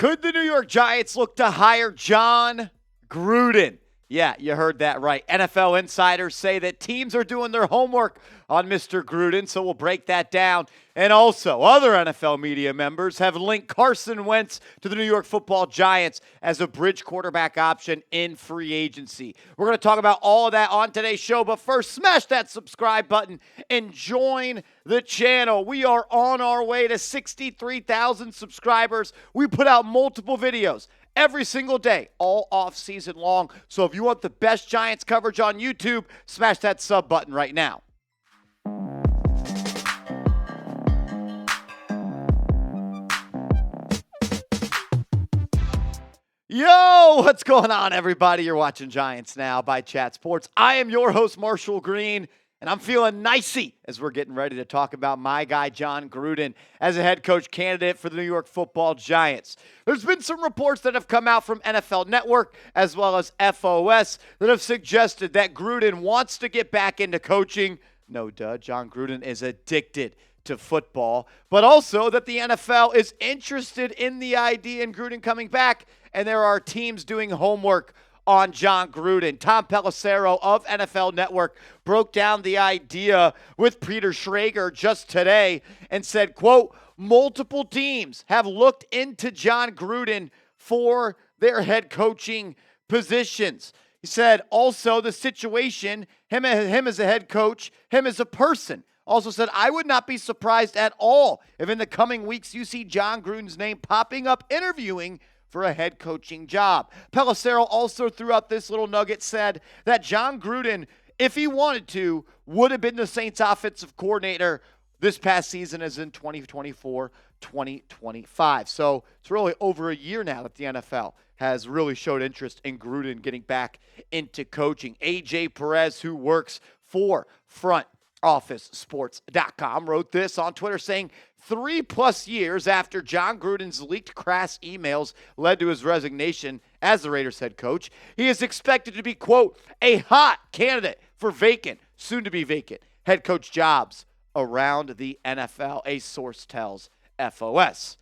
Could the New York Giants look to hire Jon Gruden? Yeah, you heard that right. NFL insiders say that teams are doing their homework on Mr. Gruden, so we'll break that down. And also, other NFL media members have linked Carson Wentz to the New York Football Giants as a bridge quarterback option in free agency. We're going to talk about all of that on today's show, but first, smash that subscribe button and join the channel. We are on our way to 63,000 subscribers. We put out multiple videos every single day, all off season long. So if you want the best Giants coverage on YouTube, smash that sub button right now. Yo, what's going on, everybody? You're watching Giants Now by Chat Sports. I am your host, Marshall Green, and I'm feeling nicey as we're getting ready to talk about my guy, Jon Gruden, as a head coach candidate for the New York Football Giants. There's been some reports that have come out from NFL Network as well as FOS that have suggested that Gruden wants to get back into coaching. No duh, Jon Gruden is addicted to football, but also that the NFL is interested in the idea in Gruden coming back, and there are teams doing homework on Jon Gruden. Tom Pelissero of NFL Network broke down the idea with Peter Schrager just today and said, quote, multiple teams have looked into Jon Gruden for their head coaching positions. He said also the situation, him as a head coach, him as a person. Also said, I would not be surprised at all if in the coming weeks you see Jon Gruden's name popping up interviewing for a head coaching job. Pelissero also threw out this little nugget, said that Jon Gruden, if he wanted to, would have been the Saints offensive coordinator this past season as in 2024-2025. So it's really over a year now that the NFL has really showed interest in Gruden getting back into coaching. AJ Perez, who works for FrontOfficeSports.com, wrote this on Twitter saying, 3+ years after Jon Gruden's leaked crass emails led to his resignation as the Raiders head coach, he is expected to be, quote, a hot candidate for vacant, soon to be vacant, head coach jobs around the NFL, a source tells FOS.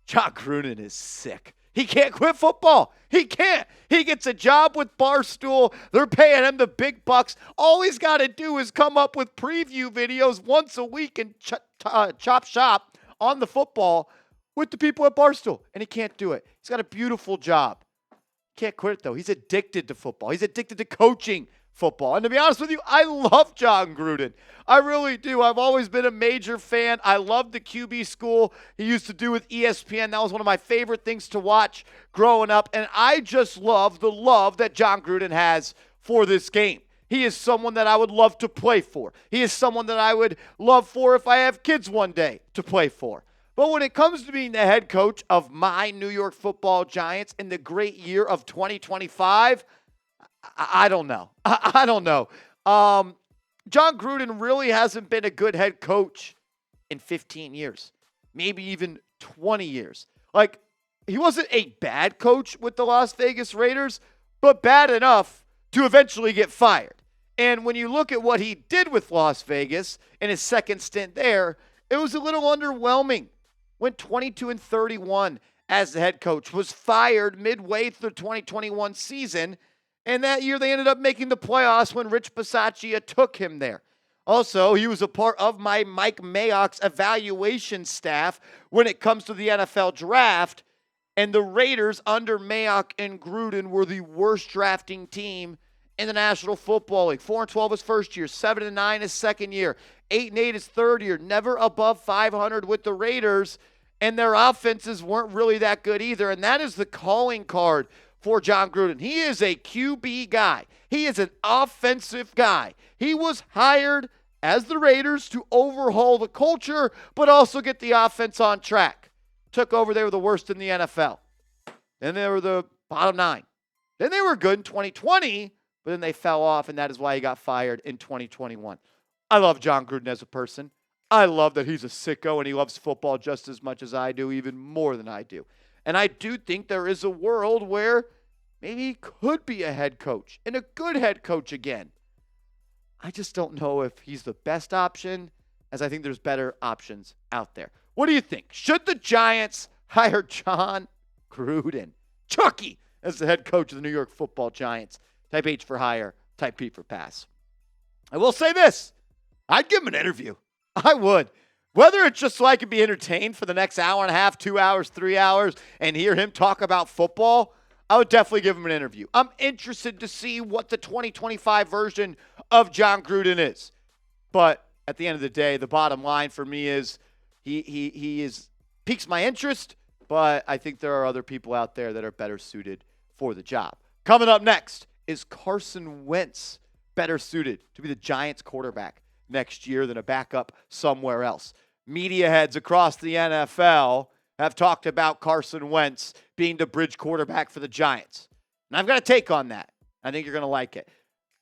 Jon Gruden is sick. He can't quit football. He can't. He gets a job with Barstool. They're paying him the big bucks. All he's got to do is come up with preview videos once a week and chop shop on the football with the people at Barstool. And he can't do it. He's got a beautiful job. Can't quit it, though. He's addicted to football. He's addicted to coaching football. And to be honest with you, I love Jon Gruden. I really do. I've always been a major fan. I love the QB school he used to do with ESPN. That was one of my favorite things to watch growing up. And I just love the love that Jon Gruden has for this game. He is someone that I would love to play for. He is someone that I would love for if I have kids one day to play for. But when it comes to being the head coach of my New York Football Giants in the great year of 2025, I don't know. I don't know. Jon Gruden really hasn't been a good head coach in 15 years, maybe even 20 years. Like, he wasn't a bad coach with the Las Vegas Raiders, but bad enough to eventually get fired. And when you look at what he did with Las Vegas in his second stint there, it was a little underwhelming. Went 22-31 as the head coach, was fired midway through the 2021 season. And that year, they ended up making the playoffs when Rich Bisaccia took him there. Also, he was a part of my Mike Mayock's evaluation staff when it comes to the NFL draft. And the Raiders under Mayock and Gruden were the worst drafting team in the National Football League. 4-12 his first year, 7-9 his second year, 8-8 his third year, never above 500 with the Raiders. And their offenses weren't really that good either. And that is the calling card for Jon Gruden. He is a QB guy. He is an offensive guy. He was hired as the Raiders to overhaul the culture, but also get the offense on track. Took over, they were the worst in the NFL. Then they were the bottom 9. Then they were good in 2020, but then they fell off, and that is why he got fired in 2021. I love Jon Gruden as a person. I love that he's a sicko, and he loves football just as much as I do, even more than I do. And I do think there is a world where maybe he could be a head coach and a good head coach again. I just don't know if he's the best option, as I think there's better options out there. What do you think? Should the Giants hire Jon Gruden. Chucky as the head coach of the New York Football Giants. Type H for hire, type P for pass. I will say this. I'd give him an interview. I would. Whether it's just so I could be entertained for the next hour and a half, 2 hours, 3 hours, and hear him talk about football, I would definitely give him an interview. I'm interested to see what the 2025 version of Jon Gruden is. But at the end of the day, the bottom line for me is he piques my interest, but I think there are other people out there that are better suited for the job. Coming up next, is Carson Wentz better suited to be the Giants quarterback next year than a backup somewhere else? Media heads across the NFL have talked about Carson Wentz being the bridge quarterback for the Giants. And I've got a take on that. I think you're going to like it.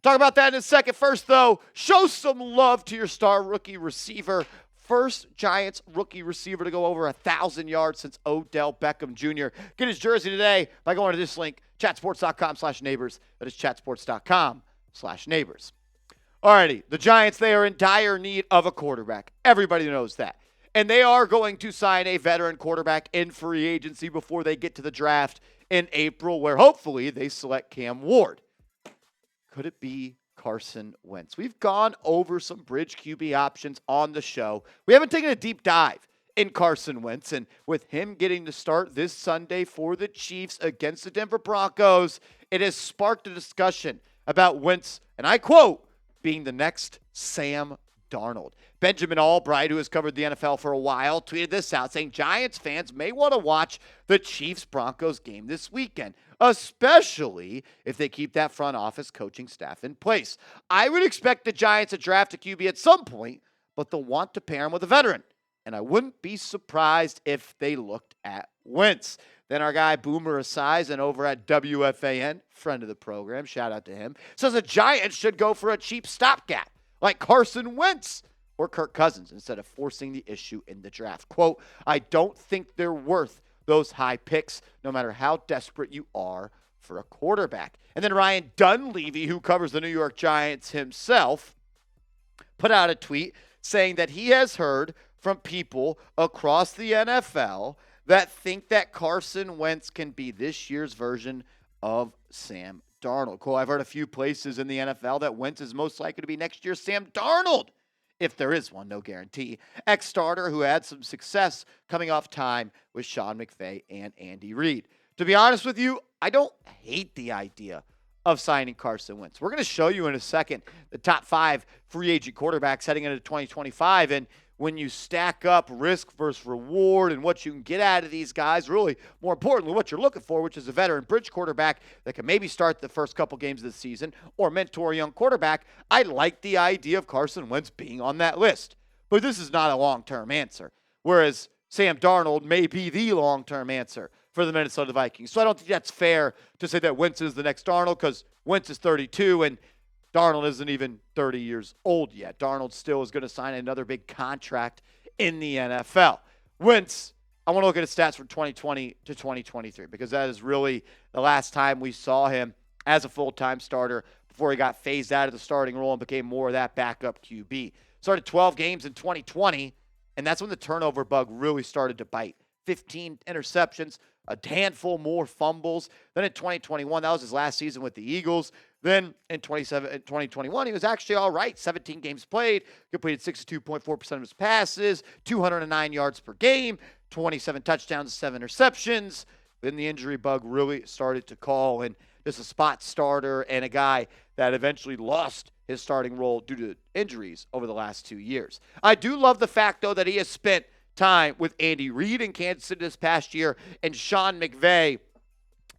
Talk about that in a second. First, though, show some love to your star rookie receiver. First Giants rookie receiver to go over 1,000 yards since Odell Beckham Jr. Get his jersey today by going to this link, chatsports.com/neighbors. That is chatsports.com/neighbors. Alrighty, the Giants, they are in dire need of a quarterback. Everybody knows that. And they are going to sign a veteran quarterback in free agency before they get to the draft in April, where hopefully they select Cam Ward. Could it be Carson Wentz? We've gone over some bridge QB options on the show. We haven't taken a deep dive in Carson Wentz, and with him getting to start this Sunday for the Chiefs against the Denver Broncos, it has sparked a discussion about Wentz, and I quote, being the next Sam Darnold. Benjamin Albright, who has covered the NFL for a while, tweeted this out saying Giants fans may want to watch the Chiefs-Broncos game this weekend, especially if they keep that front office coaching staff in place. I would expect the Giants to draft a QB at some point, but they'll want to pair him with a veteran. And I wouldn't be surprised if they looked at Wentz. Then our guy Boomer Esiason over at WFAN, friend of the program, shout out to him, says the Giants should go for a cheap stopgap like Carson Wentz or Kirk Cousins instead of forcing the issue in the draft. Quote, I don't think they're worth those high picks, no matter how desperate you are for a quarterback. And then Ryan Dunleavy, who covers the New York Giants himself, put out a tweet saying that he has heard from people across the NFL that think that Carson Wentz can be this year's version of Sam Darnold. Cool. I've heard a few places in the NFL that Wentz is most likely to be next year's Sam Darnold. If there is one, no guarantee. Ex-starter who had some success coming off time with Sean McVay and Andy Reid. To be honest with you, I don't hate the idea of signing Carson Wentz. We're going to show you in a second the top 5 free agent quarterbacks heading into 2025. And when you stack up risk versus reward and what you can get out of these guys, really, more importantly, what you're looking for, which is a veteran bridge quarterback that can maybe start the first couple games of the season or mentor a young quarterback, I like the idea of Carson Wentz being on that list. But this is not a long-term answer, whereas Sam Darnold may be the long-term answer for the Minnesota Vikings. So I don't think that's fair to say that Wentz is the next Darnold because Wentz is 32 and Darnold isn't even 30 years old yet. Darnold still is going to sign another big contract in the NFL. Wentz, I want to look at his stats from 2020 to 2023 because that is really the last time we saw him as a full-time starter before he got phased out of the starting role and became more of that backup QB. Started 12 games in 2020, and that's when the turnover bug really started to bite. 15 interceptions, a handful more fumbles. Then in 2021, that was his last season with the Eagles. Then in 2021, he was actually all right. 17 games played, completed 62.4% of his passes, 209 yards per game, 27 touchdowns, 7 interceptions. Then the injury bug really started to call, and just a spot starter and a guy that eventually lost his starting role due to injuries over the last 2 years. I do love the fact, though, that he has spent time with Andy Reid in Kansas City this past year and Sean McVay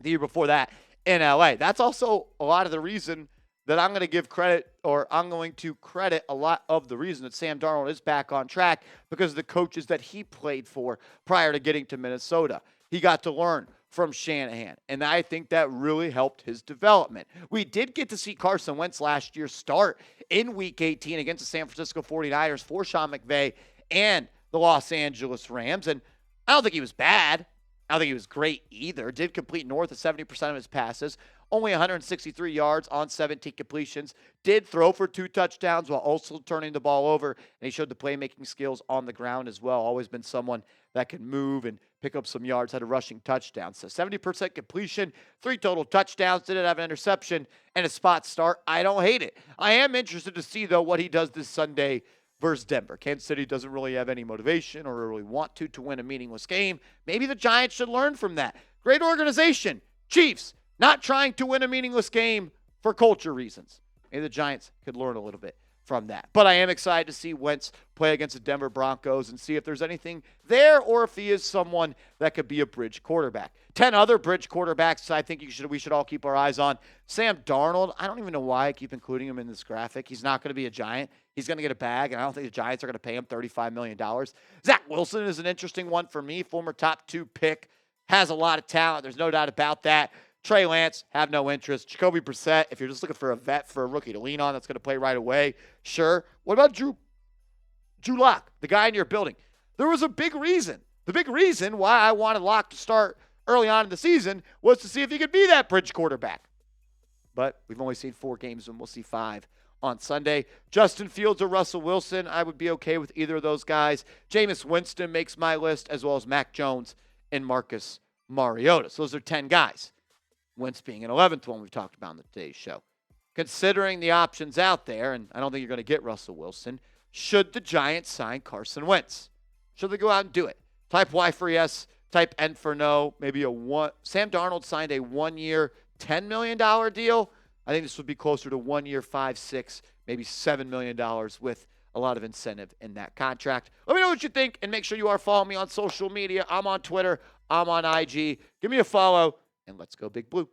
the year before that in LA. That's also a lot of the reason that I'm going to give credit, or I'm going to credit a lot of the reason that Sam Darnold is back on track because of the coaches that he played for prior to getting to Minnesota. He got to learn from Shanahan, and I think that really helped his development. We did get to see Carson Wentz last year start in Week 18 against the San Francisco 49ers for Sean McVay and the Los Angeles Rams, and I don't think he was bad. I don't think he was great either. Did complete north of 70% of his passes, only 163 yards on 17 completions. Did throw for 2 touchdowns while also turning the ball over, and he showed the playmaking skills on the ground as well. Always been someone that can move and pick up some yards, had a rushing touchdown. So 70% completion, 3 total touchdowns, didn't have an interception, and a spot start. I don't hate it. I am interested to see, though, what he does this Sunday versus Denver. Kansas City doesn't really have any motivation or really want to win a meaningless game. Maybe the Giants should learn from that. Great organization. Chiefs, not trying to win a meaningless game for culture reasons. Maybe the Giants could learn a little bit from that. But I am excited to see Wentz play against the Denver Broncos and see if there's anything there or if he is someone that could be a bridge quarterback. 10 other bridge quarterbacks I think we should all keep our eyes on. Sam Darnold, I don't even know why I keep including him in this graphic. He's not going to be a Giant. He's going to get a bag, and I don't think the Giants are going to pay him $35 million. Zach Wilson is an interesting one for me, former top 2 pick. Has a lot of talent. There's no doubt about that. Trey Lance, have no interest. Jacoby Brissett, if you're just looking for a vet, for a rookie to lean on that's going to play right away, sure. What about Drew Lock, the guy in your building? There was a big reason. The big reason why I wanted Lock to start early on in the season was to see if he could be that bridge quarterback. But we've only seen 4 games, and we'll see 5 on Sunday. Justin Fields or Russell Wilson, I would be okay with either of those guys. Jameis Winston makes my list, as well as Mac Jones and Marcus Mariota. So those are 10 guys. Wentz being an 11th one we've talked about on today's show. Considering the options out there, and I don't think you're going to get Russell Wilson, should the Giants sign Carson Wentz? Should they go out and do it? Type Y for yes, type N for no. Maybe Sam Darnold signed a 1-year, $10 million deal. I think this would be closer to 1 year, 5, 6, maybe $7 million with a lot of incentive in that contract. Let me know what you think, and make sure you are following me on social media. I'm on Twitter. I'm on IG. Give me a follow. And let's go Big Blue.